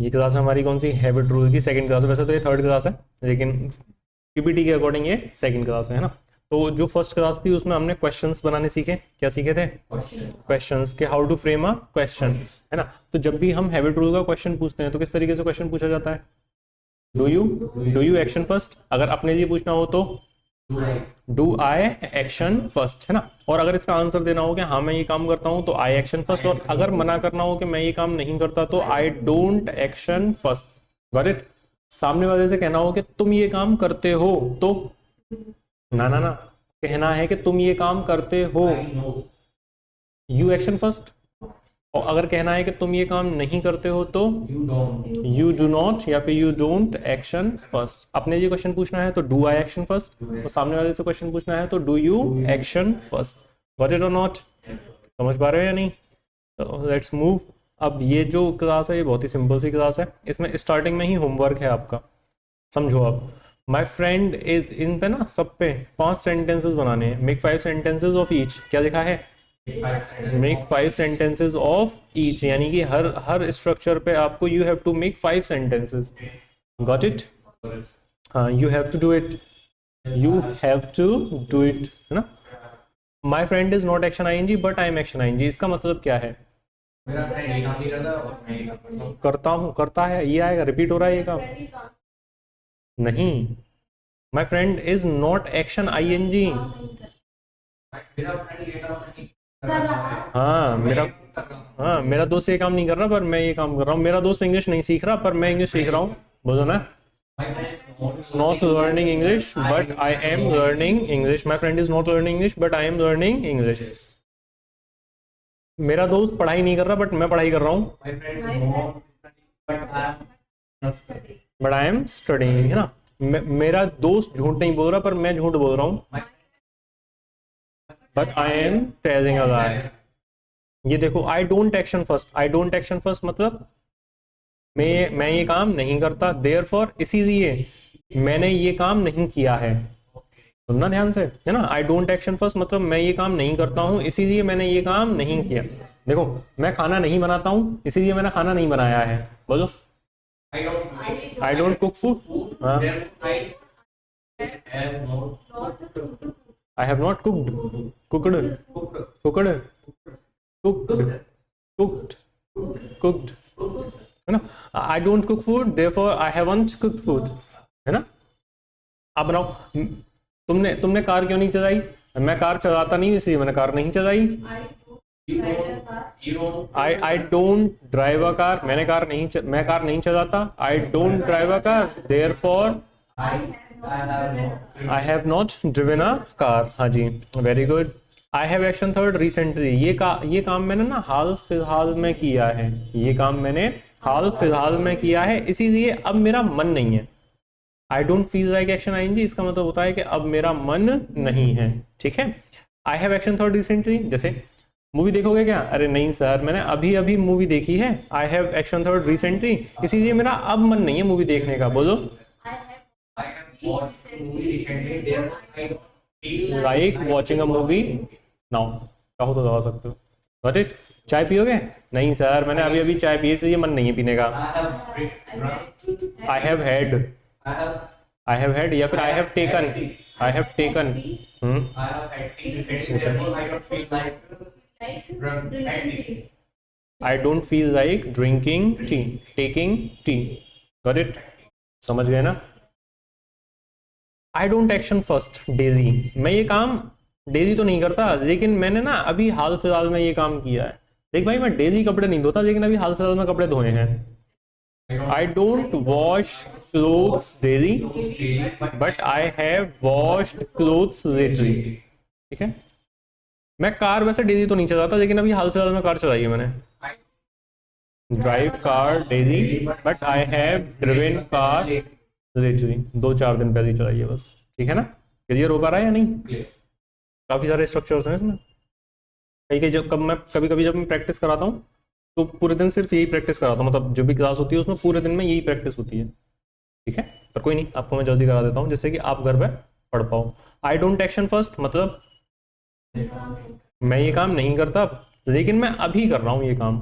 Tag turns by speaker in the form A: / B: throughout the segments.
A: ये क्लास हमारी कौन सी, हैबिट रूल की सेकंड क्लास है। वैसे तो ये थर्ड क्लास है, लेकिन पीपीटी के अकॉर्डिंग ये सेकंड क्लास है ना। तो जो फर्स्ट क्लास थी उसमें हमने क्वेश्चंस बनाने सीखे। क्या सीखे थे? क्वेश्चंस के how to frame a question, है ना। तो जब भी हम हैबिट रूल का क्वेश्चन पूछते हैं तो किस तरीके से क्वेश्चन पूछा जाता है? Do you action first. अगर अपने लिए पूछना हो तो डू आई एक्शन फर्स्ट, है ना। और अगर इसका आंसर देना हो कि हाँ मैं ये काम करता हूं तो आई एक्शन फर्स्ट, और अगर मना करना हो कि मैं ये काम नहीं करता तो आई don't action first. Got it. सामने वाले से कहना हो कि तुम ये काम करते हो तो ना ना ना, कहना है कि तुम ये काम करते हो, यू एक्शन फर्स्ट। और अगर कहना है कि तुम ये काम नहीं करते हो तो यू डू नॉट या फिर यू डोंट एक्शन फर्स्ट। अपने लिए क्वेश्चन पूछना है तो डू आई एक्शन फर्स्ट, और सामने वाले से क्वेश्चन पूछना है तो do you action first. Got it और नॉट? समझ पा रहे हो या नहीं? तो लेट्स मूव। अब ये जो क्लास है ये बहुत ही सिंपल सी क्लास है। इसमें स्टार्टिंग में ही होमवर्क है आपका, समझो आप। माई फ्रेंड इज, इन पे ना सब पे 5 सेंटेंसेस बनाने हैं। Make 5 sentences of each. क्या लिखा है? मेक 5 सेंटेंसेस ऑफ ईच, यानी कि हर स्ट्रक्चर पे आपको you have to make 5 sentences. Got it? हाँ, you have to do it, you have to do it, है ना। My friend is not action I N G but I am action ING. इसका मतलब क्या है?
B: मेरा फ्रेंड ये काम नहीं करता और मैं ये काम करता हूँ।
A: करता हूँ, करता है, ये आएगा, रिपीट हो रहा है ये काम नहीं। My friend is not action ing.
B: मेरा फ्रेंड ये काम नहीं कर रहा है।
A: हाँ
B: मैं
A: मेरा,
B: ये कर रहा हूँ।
A: हाँ मेरा दोस्त ये काम नहीं कर रहा पर मैं ये काम कर रहा हूँ। मेरा दोस्त इंग्लिश नहीं सीख रहा पर मैं इंग्लिश सीख रहा हूँ। बोलो ना,
B: My friend is
A: not learning English but I am learning English. My friend is not learning English but I am learning English. मेरा दोस्त पढ़ाई नहीं कर रहा बट मैं पढ़ाई कर रहा हूँ।
B: My friend is not studying, but I am not studying.
A: But I M studying, है ना। मेरा दोस्त झूठ नहीं बोल रहा पर मैं झूठ बोल रहा हूँ।
B: My
A: but I am telling a lie. ये देखो, I don't action first. I don't action first मतलब मैं ये काम नहीं करता, देयरफॉर इसीलिए मैंने ये काम नहीं किया है। सुनना ध्यान से, है ना। आई डोंट एक्शन फर्स्ट मतलब मैं ये काम नहीं करता हूँ इसीलिए मैंने ये काम नहीं किया। देखो, मैं खाना नहीं बनाता हूँ इसीलिए मैंने खाना नहीं बनाया है। बोलो, आई डोंट कुक फूड। हाँ,
B: I have not
A: I have not cooked cooked है ना। I don't cook food therefore I haven't cooked food, है ना। अब बनाओ, तुमने कार क्यों नहीं चलाई? मैं कार चलाता नहीं इसलिए मैंने कार नहीं चलाई। I don't drive a car, मैं कार नहीं चलाता। I don't drive a car therefore I have not driven a car. हाँ जी, very good. I have action third recently. ये काम मैंने ना हाल फिलहाल में किया है। ये काम मैंने हाल फिलहाल में किया है इसीलिए अब मेरा मन नहीं है। I don't feel like action ING, इसका मतलब होता है कि अब मेरा मन नहीं है। ठीक है। आई हैव एक्शन थर्ड रिसेंटली, जैसे मूवी देखोगे क्या? अरे नहीं सर, मैंने अभी अभी मूवी देखी है। आई हैव एक्शन थर्ड रिसेंटली इसीलिए मेरा अब मन नहीं है मूवी देखने का। बोलो,
B: watched a movie recently, therefore I don't feel
A: like watching a movie now. चाहो तो दबा सकते हो। Got it. चाय पियोगे? नहीं सर, मैंने अभी अभी चाय पी है इसलिए मन नहीं है पीने का।
B: I have drunk.
A: I have had,
B: I have
A: I have had या फिर I have taken. I have taken.
B: I have had tea recently, therefore I don't feel like drinking tea.
A: I don't feel like drinking tea, taking tea. Got it? समझ गए ना। I don't action first Daisy, मैं ये काम Daisy तो नहीं करता लेकिन मैंने ना अभी हाल फिलहाल में ये काम किया है। देख भाई, मैं डेजी कपड़े नहीं धोता लेकिन अभी हाल फिलहाल में कपड़े धोए हैं। I don't wash clothes daily but I have washed clothes lately. ठीक है। मैं कार वैसे डेली तो नहीं चलाता लेकिन अभी हाल फिलहाल में कार चलाई है मैंने। Drive car daily but I have driven car lately, 2-4 दिन पहले ही चलाई है बस। ठीक है ना। क्लियर हो पा रहा है या नहीं? काफी सारे स्ट्रक्चर्स हैं इसमें। कहीं जब कभी कभी जब मैं प्रैक्टिस कराता हूँ तो पूरे दिन सिर्फ यही प्रैक्टिस कराता हूँ, मतलब जो भी क्लास होती है उसमें पूरे दिन में यही प्रैक्टिस होती है। ठीक है, पर कोई नहीं, आपको मैं जल्दी करा देता हूँ जिससे कि आप घर पे पढ़ पाओ। आई डोंट एक्शन फर्स्ट मतलब मैं ये काम नहीं करता लेकिन मैं अभी कर रहा हूँ ये काम।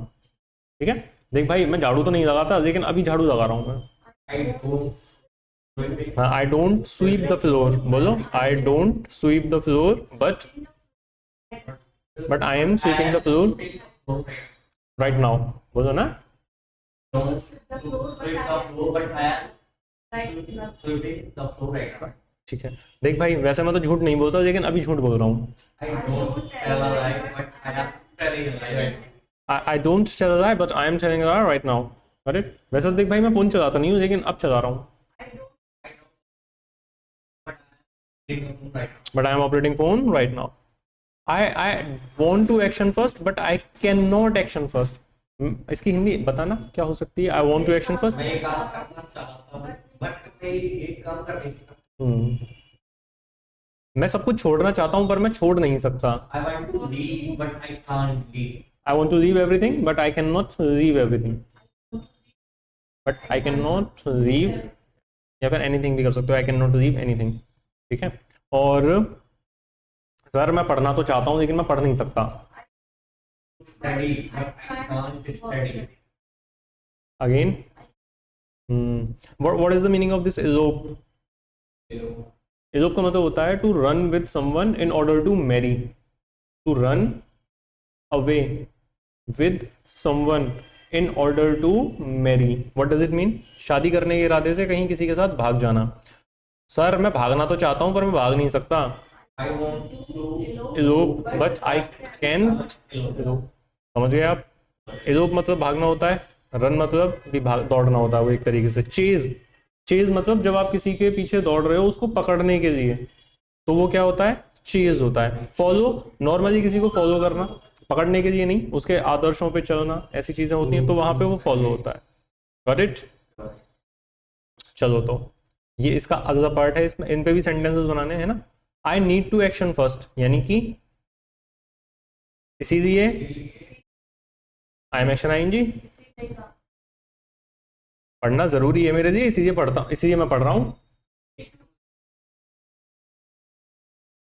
A: ठीक है। देख भाई मैं झाड़ू तो नहीं लगाता, लेकिन अभी झाड़ू लगा रहा हूँ मैं।
B: I don't sweep.
A: हाँ, I don't sweep the floor, बोलो I don't sweep the floor but I am sweeping the floor right now, बोलो ना।
B: Don't sweep the floor, but I am sweeping the floor right now.
A: ठीक है, देख भाई वैसे मैं तो झूठ नहीं बोलता, लेकिन अभी झूठ बोल रहा हूँ।
B: I don't tell a lie, but I am telling a lie right now.
A: I don't tell a lie but I am telling a lie right now. अरे वैसे तो देख भाई मैं फोन चलाता नहीं हूँ, लेकिन अब चला रहा हूँ।
B: But I am
A: but I am operating
B: operating right now.
A: Phone right now. I want to action first but I can not action first. इसकी हिंदी बताना क्या हो सकती है? I want to action first.
B: मैं ये काम करना चाहता हूँ, but मैं ये काम कर नहीं सकता.
A: मैं सब कुछ छोड़ना चाहता हूँ पर मैं छोड़ नहीं सकता।
B: I want to leave, but I can't leave.
A: I want to leave everything but I can not leave everything. But I can not leave, या फिर एनीथिंग भी कर सकते हो, I can not leave anything. ठीक है, और सर मैं पढ़ना तो चाहता हूँ लेकिन मैं पढ़ नहीं सकता।
B: Study, but I can't study.
A: Again, what is the meaning of this elope? elope का मतलब होता है to run with someone in order to marry, to run away with someone in order to marry. What does it mean? शादी करने के इरादे से कहीं किसी के साथ भाग जाना। सर मैं भागना तो चाहता हूँ पर मैं भाग नहीं सकता।
B: I want to
A: elope but I can't elope। समझ गए आप? elope मतलब भागना होता है, रन मतलब भी भाग दौड़ना होता है वो एक तरीके से। चेज मतलब जब आप किसी के पीछे दौड़ रहे हो उसको पकड़ने के लिए, तो वो क्या होता है? चेज होता है। फॉलो नॉर्मली किसी को फॉलो करना, पकड़ने के लिए नहीं, उसके आदर्शों पे चलना, ऐसी चीजें होती हैं तो वहां पे वो फॉलो होता है। Got it? चलो तो ये इसका अगला पार्ट है, इसमें इन पे भी सेंटेंसेस बनाने हैं ना। I need to action first, यानी कि इसीलिए आई एम एक्शन आईएनजी पढ़ना जरूरी है मेरे लिए, इसीलिए पढ़ता हूँ, इसीलिए मैं पढ़ रहा हूँ।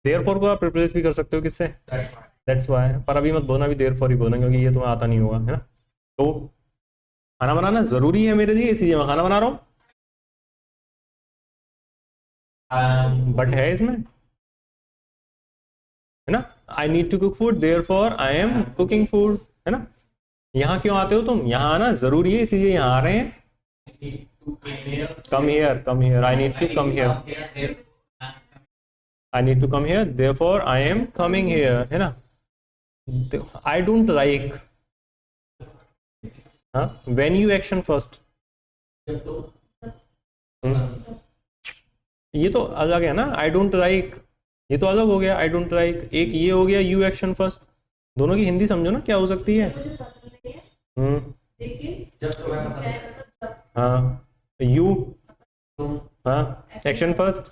A: देयरफॉर को आप रिप्लेस भी कर सकते हो किससे?
B: That's why.
A: दैट्स व्हाई, पर अभी मत बोलना भी देयरफॉर ही बोलना, क्योंकि ये तुम्हें आता नहीं होगा, है ना। तो खाना बनाना जरूरी है मेरे लिए, इसीलिए मैं खाना बना रहा हूँ। बट है इसमें, है ना। I need to cook food, therefore I am cooking food, है ना। यहाँ क्यों आते हो तुम? यहाँ आना जरूरी है, इसीलिए यहाँ आ रहे हैं। Come here, I need to come here, I need to come here, therefore I am coming here, है ना। आई डोंट लाइक, हाँ, व्हेन यू एक्शन फर्स्ट, ये तो अलग है ना। आई डोंट लाइक, ये तो अलग हो गया। आई डोंट लाइक एक ये हो गया, यू एक्शन फर्स्ट। दोनों की हिंदी समझो ना क्या हो सकती है। हाँ, यू, हाँ, action first,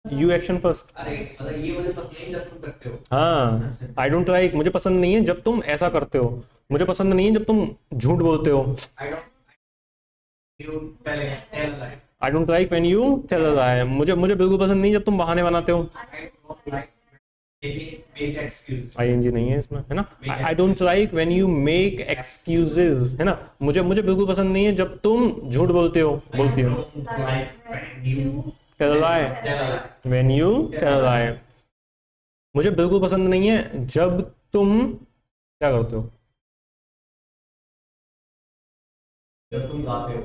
A: you action first.
B: अरे मतलब ये मुझे पसंद नहीं जब तुम करते हो।
A: हाँ, आई डोंट लाइक मुझे पसंद नहीं है जब तुम ऐसा करते हो, मुझे पसंद नहीं है जब तुम झूठ बोलते हो।
B: I don't. You tell a lie.
A: I don't like when you tell a lie, मुझे बिल्कुल पसंद नहीं जब तुम बहाने बनाते हो।
B: I don't like taking fake excuse.
A: ING नहीं है इसमें, है ना। I don't like when you make excuses, है ना। मुझे बिल्कुल पसंद नहीं है जब तुम झूठ बोलती हो।
B: I don't like when you
A: tell a lie,
B: tell a lie.
A: When you tell a lie. मुझे बिल्कुल पसंद नहीं है जब तुम क्या करते हो?
B: जब तुम गाते हो.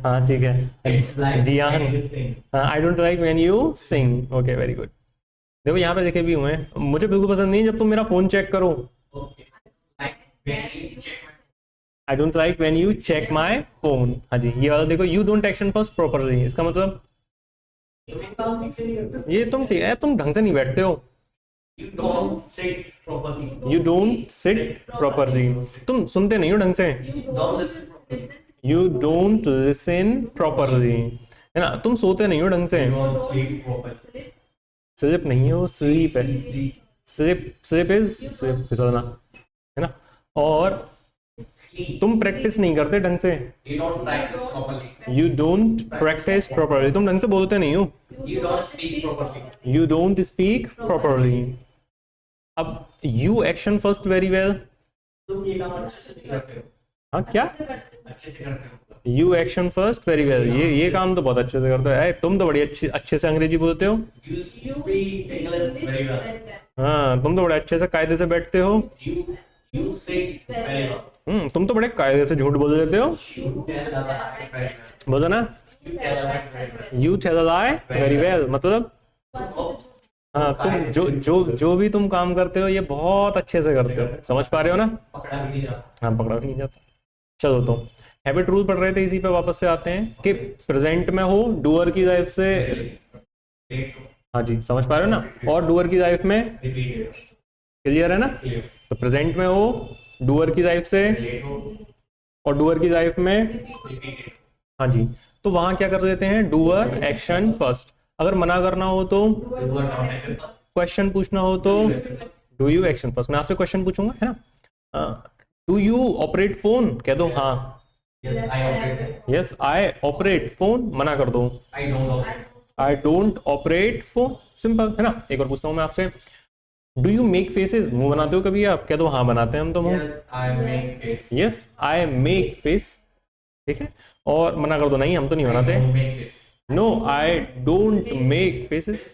A: हाँ ठीक
B: It's
A: है,
B: like
A: जी हाँ।
B: when you sing.
A: I don't like when you sing. Okay, very good. देखो यहाँ पे देखे भी हुए हैं, मुझे बिल्कुल पसंद नहीं है जब तुम मेरा फोन चेक करो।
B: Okay. Like when you check my.
A: I don't like when you check my phone. हाँ जी, ये वाला देखो, you don't action first properly, इसका मतलब
B: तुम एक काम ठीक से नहीं करते.
A: ये तुम ढंग से नहीं बैठते हो।
B: You don't sit properly.
A: You don't sit properly, तुम सुनते नहीं हो ढंग से।
B: Don't listen properly.
A: You don't listen properly, है ना। तुम सोते नहीं हो ढंग से।
B: You don't sleep properly.
A: Slip नहीं है वो, स्लीप है।
B: Sleep.
A: स्लिप इज स्लिप, फिसलना, है ना। और
B: Sleep.
A: तुम प्रैक्टिस नहीं करते ढंग से।
B: You don't practice properly.
A: You don't practice properly, तुम ढंग से बोलते नहीं हो।
B: You don't speak properly.
A: You don't speak properly. अब you action first very well,
B: तुम ये काम अच्छे से नहीं करते हो,
A: हाँ क्या,
B: अच्छे से करते हो।
A: You action first very well, ये काम तो बहुत अच्छे से करते हो। तुम तो बड़ी अच्छे से अंग्रेजी बोलते हो।
B: You speak English very well.
A: हाँ तुम तो बड़े अच्छे से कायदे से बैठते हो।
B: You sit very well.
A: तुम तो बड़े कायदे से झूठ बोल देते हो।
B: You tell a lie very well.
A: बोलो ना,
B: You tell a lie very well.
A: You tell a lie very well, मतलब हाँ तुम जो भी तुम काम करते हो ये बहुत अच्छे से करते हो। समझ पा रहे हो ना?
B: पकड़ा भी नहीं जाता।
A: हाँ पकड़ा भी नहीं जाता। चलो तो हैबिट रूल पढ़ रहे थे, इसी पे वापस से आते हैं कि प्रेजेंट में हो डूअर की लाइफ से, हाँ जी समझ पा रहे हो ना, और डूअर की लाइफ में क्लियर है ना। तो प्रेजेंट में हो डूअर की लाइफ से और डूअर की लाइफ में, हाँ जी, तो वहां क्या कर देते हैं, डूअर एक्शन फर्स्ट। अगर मना करना हो तो, क्वेश्चन पूछना हो तो डू यू एक्शन फर्स्ट। मैं आपसे क्वेश्चन पूछूंगा है ना, डू यू ऑपरेट फोन, कह दो हाँ, यस आई ऑपरेट फोन, मना कर दो I don't operate phone, simple है ना। एक और पूछता हूँ मैं आपसे, डू यू मेक फेसेस, मुंह बनाते हो कभी आप, कह दो हाँ बनाते हैं हम तो मुंह, यस आई मेक फेस, ठीक है। और मना कर दो नहीं हम तो नहीं बनाते, no I don't make faces,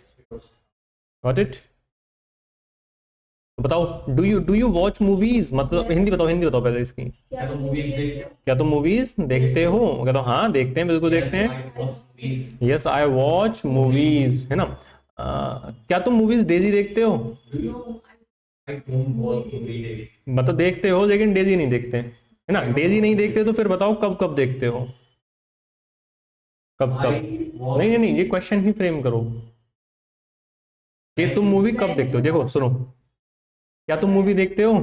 A: got it. बताओ डू यू वॉच मूवीज, मतलब हिंदी बताओ पहले इसकी, क्या तुम मूवीज देखते हो, क्या तो हाँ देखते हैं, बिल्कुल देखते हैं, यस आई वॉच मूवीज, है ना। क्या तुम मूवीज डेली देखते हो, मतलब देखते हो लेकिन डेली नहीं देखते, है ना। डेली नहीं देखते तो फिर बताओ कब कब देखते हो, कब कब, नहीं ये क्वेश्चन ही फ्रेम करो कि तुम मूवी कब देखते हो। देखो सुनो, क्या तुम मूवी देखते हो,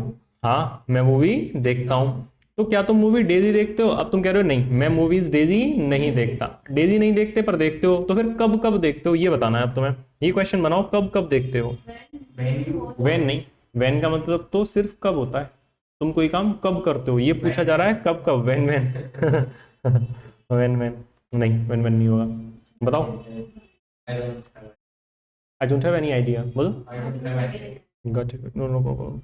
A: हाँ मैं मूवी देखता हूं। तो क्या तुम मूवी डेली देखते हो, अब तुम कह रहे हो नहीं मैं मूवीज डेली नहीं देखता, डेली नहीं देखते पर देखते हो, तो फिर कब कब देखते हो ये बताना है अब तुम्हें। ये क्वेश्चन बनाओ कब कब देखते हो, व्हेन नहीं, व्हेन का मतलब तो सिर्फ कब होता है, तुम कोई काम कब करते हो ये पूछा जा रहा है, कब कब, व्हेन व्हेन व्हेन नहीं होगा, बताओ। I don't have any idea, बोलो। गॉट इट, नो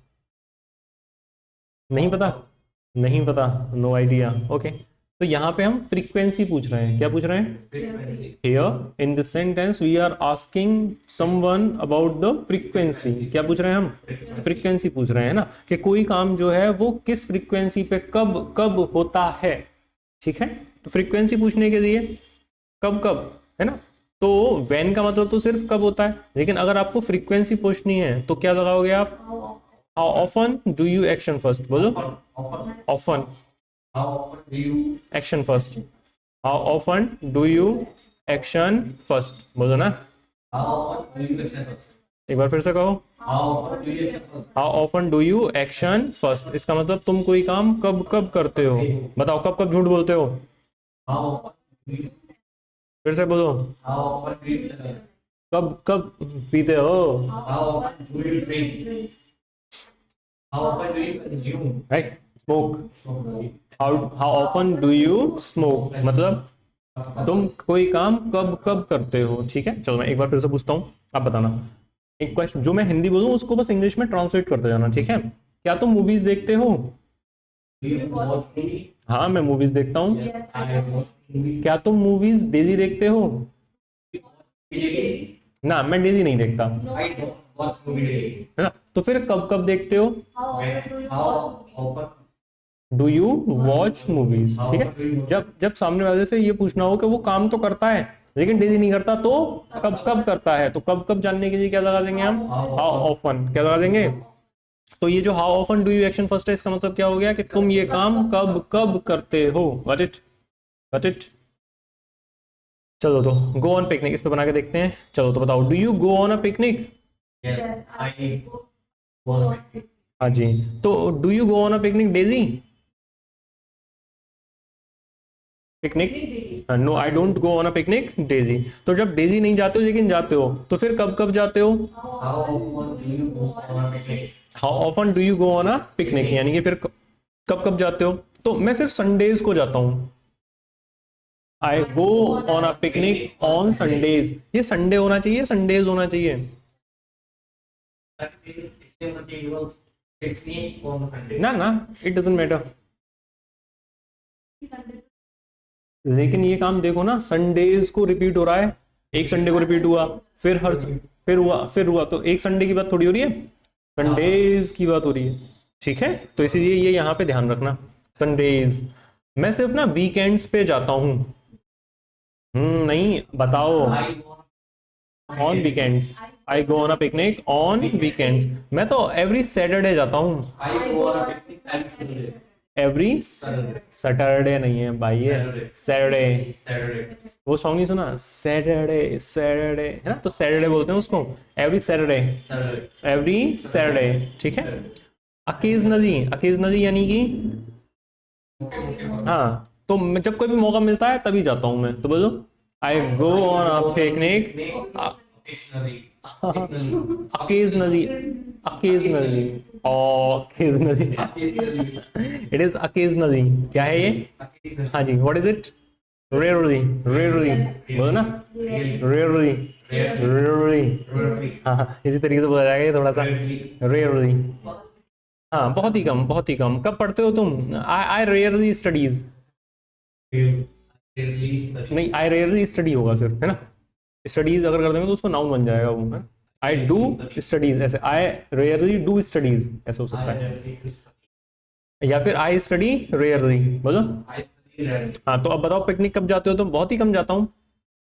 A: नहीं पता, नो आइडिया, ओके। तो यहाँ पे हम फ्रीक्वेंसी पूछ रहे हैं, क्या पूछ रहे हैं, here in this sentence we are asking someone about the frequency, क्या पूछ रहे हैं हम, फ्रीक्वेंसी पूछ रहे हैं ना, कि कोई काम जो है वो किस फ्रीक्वेंसी पे कब कब होता है, ठीक है। तो फ्रीक्वेंसी पूछने के लिए कब कब, है ना, तो व्हेन का मतलब तो सिर्फ कब होता है, लेकिन अगर आपको फ्रीक्वेंसी पूछनी है तो क्या लगाओगे आप, how often do you action first, बोलो often, action first, how often do you action first, बोलो ना, एक बार फिर से कहो, how often do you action first. इसका मतलब तुम कोई काम कब कब करते हो, बताओ कब कब झूठ बोलते हो, फिर से बोलो, कब कब पीते हो, smoke, how often do you smoke, मतलब तुम कोई काम कब कब करते हो, ठीक है। चलो मैं एक बार फिर से पूछता हूँ, आप बताना। एक क्वेश्चन जो मैं हिंदी बोलूँ उसको बस इंग्लिश में ट्रांसलेट करते जाना, ठीक है। क्या तुम मूवीज देखते हो, हाँ मैं मूवीज देखता हूँ। क्या तुम मूवीज डेली देखते हो, ना मैं डेली नहीं देखता, है ना। तो फिर कब कब देखते हो, डू यू वॉच मूवीज, ठीक है। जब सामने वाले से ये पूछना हो कि वो काम तो करता है लेकिन डेली नहीं करता, तो कब कब करता है, तो कब कब जानने के लिए क्या लगा देंगे हम, हाउ ऑफन, क्या लगा देंगे। तो ये जो how often do you action first है, इसका मतलब क्या हो गया कि तुम ये काम कब कब करते हो, गॉट इट, गॉट इट। चलो तो गो ऑन पिकनिक इस पे बना के देखते हैं। चलो तो बताओ, do you go on a picnic, हाँ जी। तो do you go on a picnic daily, picnic, no I don't go on a picnic daily. तो जब डेली नहीं जाते हो लेकिन जाते हो, तो फिर कब कब जाते हो, how often do you go on a picnic, यानी कि फिर कब कब जाते हो। तो मैं सिर्फ संडेज को जाता हूं, I go on a picnic on Sundays, ये संडे होना चाहिए संडेज होना चाहिए,
B: फिक्स नहीं है कौन सा संडे।
A: ना ना, इट डजंट मैटर। लेकिन ये काम देखो ना, संडेज को रिपीट हो रहा है, एक संडे को रिपीट हुआ, फिर फिर हुआ, तो एक संडे की बात थोड़ी हो रही है, संडेज की बात हो रही है। ठीक है, तो इसीलिए ये यहाँ पे ध्यान रखना, संडेज। मैं सिर्फ ना वीकेंड्स पे जाता हूँ। नहीं, बताओ।
B: I go
A: on weekends, I go on a picnic on weekends. मैं तो एवरी सैटरडे जाता हूँ।
B: I go on a picnic every Sunday.
A: Every
B: Saturday
A: Saturday नहीं है भाई, ये सैटरडे।
B: सैटरडे
A: वो सॉन्ग नहीं सुना, सैटरडे सैटरडे, है ना, तो सैटरडे बोलते हैं उसको, every Saturday,
B: Saturday
A: every Saturday. ठीक है, अकेजनली, अकेजनली यानी कि हाँ, तो जब कोई भी मौका मिलता है तभी जाता हूँ मैं, तो बोलो I go on a picnic occasionally, occasionally, occasionally, it is occasionally। क्या है ये? हाँ जी, what is it? Rarely, rarely, बोलो ना, rarely, rarely। हाँ, इसी तरीके से बोला जाएगा ये थोड़ा सा, rarely। हाँ, बहुत ही कम, बहुत ही कम। कब पढ़ते हो तुम? I rarely studies, नहीं, I rarely study होगा सिर्फ, है ना। स्टडीज अगर कर देंगे तो उसको नाउन बन जाएगा वो, है। आई डू स्टडीज, ऐसे आई रेयरली डू स्टडीज ऐसे हो सकता है, या फिर आई स्टडी रेयरली, बोलो। हाँ, तो अब बताओ पिकनिक कब जाते हो? तो बहुत ही कम जाता हूँ।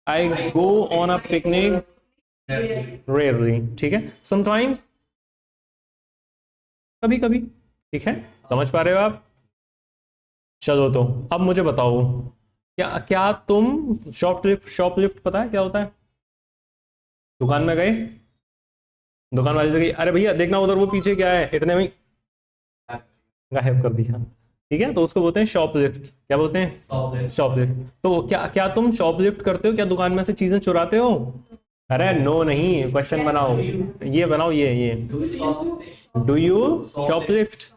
A: I go on a picnic rarely. ठीक है, समटाइम्स, कभी कभी। ठीक है, समझ पा रहे हो आप? चलो, तो अब मुझे बताओ, क्या क्या तुम शॉपलिफ्ट पता है क्या होता है? दुकान में गए, दुकान वाले से गई, अरे भैया देखना उधर वो पीछे क्या है, इतने में गायब कर दिया। ठीक है, तो उसको बोलते हैं शॉपलिफ्ट। क्या बोलते हैं? शॉपलिफ्ट। तो क्या क्या तुम शॉपलिफ्ट करते हो? क्या दुकान में से चीजें चुराते हो? अरे नो नहीं, क्वेश्चन बनाओ, ये बनाओ, ये डू यू शॉपलिफ्ट?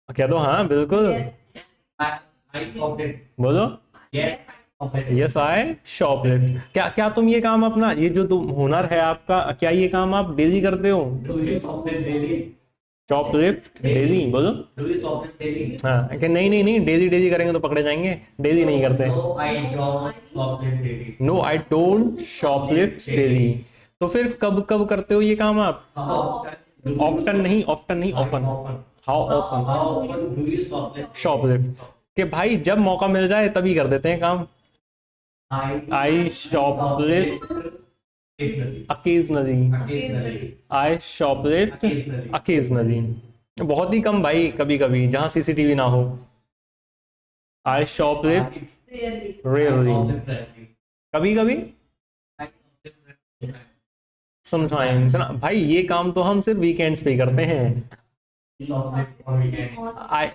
A: क्या दो, हाँ बिल्कुल, बोलो यस आई शॉपलिफ्ट। क्या क्या तुम ये काम अपना, ये जो तुम हुनर है आपका, क्या ये काम आप डेली करते हो? शॉपलिफ्ट डेली, बोलो। हाँ, कि नहीं नहीं नहीं, डेली डेली करेंगे तो पकड़े जाएंगे, डेली नहीं करते। No I don't shoplift daily. तो फिर कब कब करते हो ये काम आप? ऑफ्टन नहीं, ऑफ्टन नहीं, ऑफन। How often शॉपलिफ्ट? कि भाई जब मौका मिल जाए तभी कर देते हैं काम। आई शॉपलिफ्ट occasionally, आई शॉपलिफ्ट occasionally। बहुत ही कम भाई, कभी कभी, जहां सीसीटीवी ना हो। आई शॉपलिफ्ट रेयरली, कभी कभी, समटाइम्स, है ना भाई। ये काम तो हम सिर्फ वीकेंड्स पे ही करते हैं।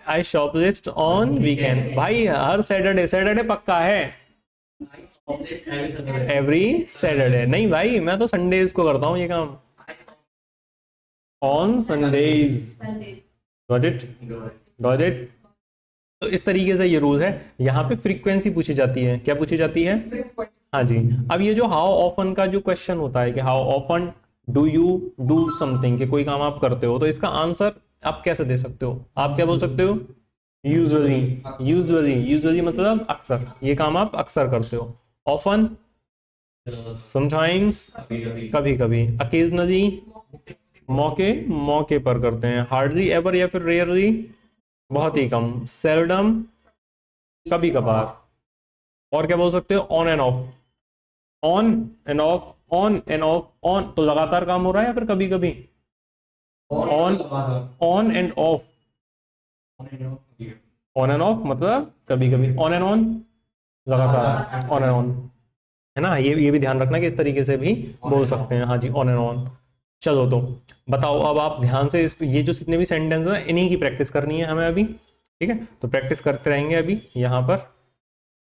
A: आई शॉपलिफ्ट ऑन वीकेंड, भाई हर सैटरडे, सैटरडे पक्का है, एवरी सैटरडे नहीं भाई, मैं तो संडेज को करता हूँ ये काम, on Sundays. Got it, got it. तो इस तरीके से ये रूल है। यहाँ पे फ्रीक्वेंसी पूछी जाती है, क्या पूछी जाती है? हाँ जी। अब ये जो हाउ ऑफन का जो क्वेश्चन होता है कि how often do you do something, कि कोई काम आप करते हो, तो इसका आंसर आप कैसे दे सकते हो? आप क्या बोल सकते हो? यूजुअली, यूजुअली, यूजुअली मतलब अक्सर, ये काम आप अक्सर करते हो। ऑफन समटाइम्स, कभी कभी। अकेजनली मौके मौके पर करते हैं। हार्डली एवर या फिर रेयरली बहुत ही कम। सेल्डम कभी कभार। और क्या बोल सकते हो? On end of, on end of, on end of. On तो लगातार काम हो रहा है या फिर कभी कभी? On, on end of, on end of मतलब कभी कभी, ऑन एंड ऑन लगातार, ऑन एंड ऑन, है ना। ये भी ध्यान रखना कि इस तरीके से भी बोल सकते हैं। हाँ जी, ऑन एंड ऑन। चलो, तो बताओ अब आप ध्यान से ये जो जितने भी सेंटेंस हैं इन्हीं की प्रैक्टिस करनी है हमें अभी। ठीक है, तो प्रैक्टिस करते रहेंगे अभी यहाँ पर।